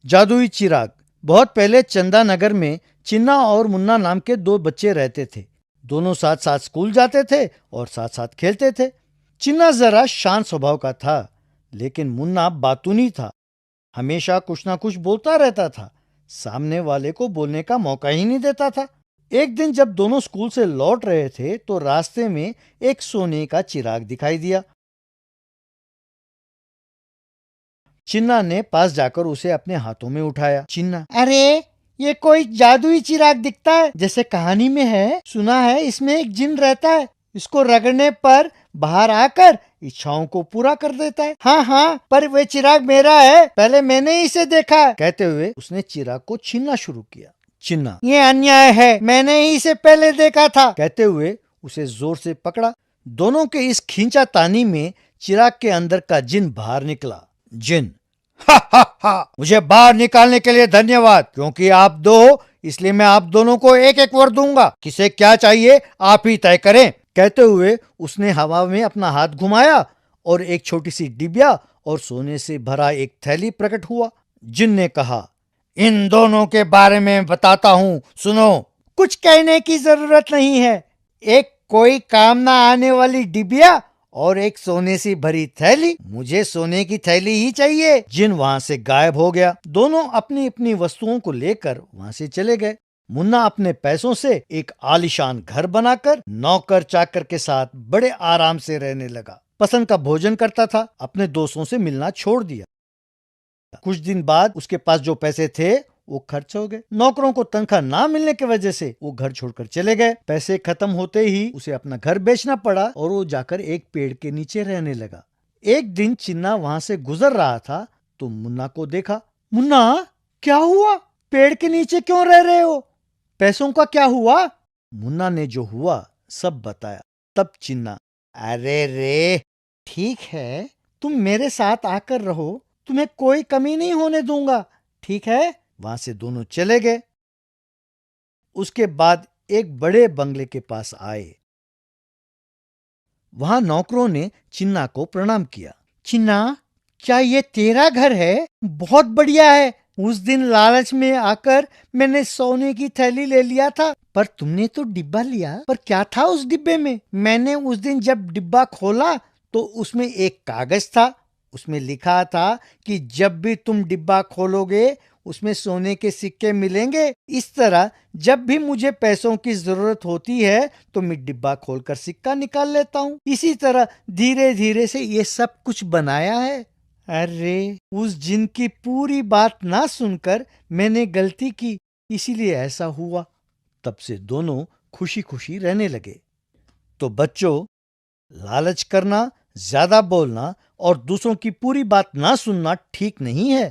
जादुई चिराग। बहुत पहले चंदा नगर में चिन्ना और मुन्ना नाम के दो बच्चे रहते थे। दोनों साथ साथ स्कूल जाते थे और साथ साथ खेलते थे। चिन्ना जरा शांत स्वभाव का था, लेकिन मुन्ना बातूनी था। हमेशा कुछ ना कुछ बोलता रहता था, सामने वाले को बोलने का मौका ही नहीं देता था। एक दिन जब दोनों स्कूल से लौट रहे थे तो रास्ते में एक सोने का चिराग दिखाई दिया। चिन्ना ने पास जाकर उसे अपने हाथों में उठाया। चिन्ना, अरे ये कोई जादुई चिराग दिखता है, जैसे कहानी में है। सुना है इसमें एक जिन रहता है, इसको रगड़ने पर बाहर आकर इच्छाओं को पूरा कर देता है। हाँ हाँ, पर वे चिराग मेरा है, पहले मैंने ही इसे देखा। कहते हुए उसने चिराग को छीनना शुरू किया। चिन्ना, ये अन्याय है, मैंने ही इसे पहले देखा था। कहते हुए उसे जोर से पकड़ा। दोनों के इस खींचातानी में चिराग के अंदर का जिन बाहर निकला। जिन, हा हा हा, मुझे बाहर निकालने के लिए धन्यवाद। क्योंकि आप दो हो, इसलिए मैं आप दोनों को एक एक वर दूंगा। किसे क्या चाहिए आप ही तय करें। कहते हुए उसने हवा में अपना हाथ घुमाया और एक छोटी सी डिबिया और सोने से भरा एक थैली प्रकट हुआ। जिन ने कहा, इन दोनों के बारे में बताता हूँ, सुनो। कुछ कहने की जरूरत नहीं है। एक कोई काम ना आने वाली डिबिया और एक सोने से भरी थैली। मुझे सोने की थैली ही चाहिए। जिन वहां से गायब हो गया। दोनों अपनी अपनी वस्तुओं को लेकर वहां से चले गए। मुन्ना अपने पैसों से एक आलीशान घर बनाकर नौकर चाकर के साथ बड़े आराम से रहने लगा। पसंद का भोजन करता था। अपने दोस्तों से मिलना छोड़ दिया। कुछ दिन बाद उसके पास जो पैसे थे वो खर्च हो गए। नौकरों को तनख्वाह ना मिलने की वजह से वो घर छोड़कर चले गए। पैसे खत्म होते ही उसे अपना घर बेचना पड़ा और वो जाकर एक पेड़ के नीचे रहने लगा। एक दिन चिन्ना वहां से गुजर रहा था तो मुन्ना को देखा। मुन्ना, क्या हुआ? पेड़ के नीचे क्यों रह रहे हो? पैसों का क्या हुआ? मुन्ना ने जो हुआ सब बताया। तब चिन्ना, अरे रे, ठीक है, तुम मेरे साथ आकर रहो, तुम्हें कोई कमी नहीं होने दूंगा, ठीक है? वहां से दोनों चले गए। उसके बाद एक बड़े बंगले के पास आए। वहां नौकरों ने चिन्ना को प्रणाम किया। चिन्ना, क्या ये तेरा घर है? बहुत बढ़िया है। उस दिन लालच में आकर मैंने सोने की थैली ले लिया था, पर तुमने तो डिब्बा लिया। पर क्या था उस डिब्बे में? मैंने उस दिन जब डिब्बा खोला तो उसमें एक कागज था। उसमें लिखा था कि जब भी तुम डिब्बा खोलोगे उसमें सोने के सिक्के मिलेंगे। इस तरह जब भी मुझे पैसों की जरूरत होती है तो मैं डिब्बा खोलकर सिक्का निकाल लेता हूँ। इसी तरह धीरे धीरे से ये सब कुछ बनाया है। अरे, उस जिन की पूरी बात ना सुनकर मैंने गलती की, इसीलिए ऐसा हुआ। तब से दोनों खुशी खुशी रहने लगे। तो बच्चों, लालच करना, ज्यादा बोलना और दूसरों की पूरी बात ना सुनना ठीक नहीं है।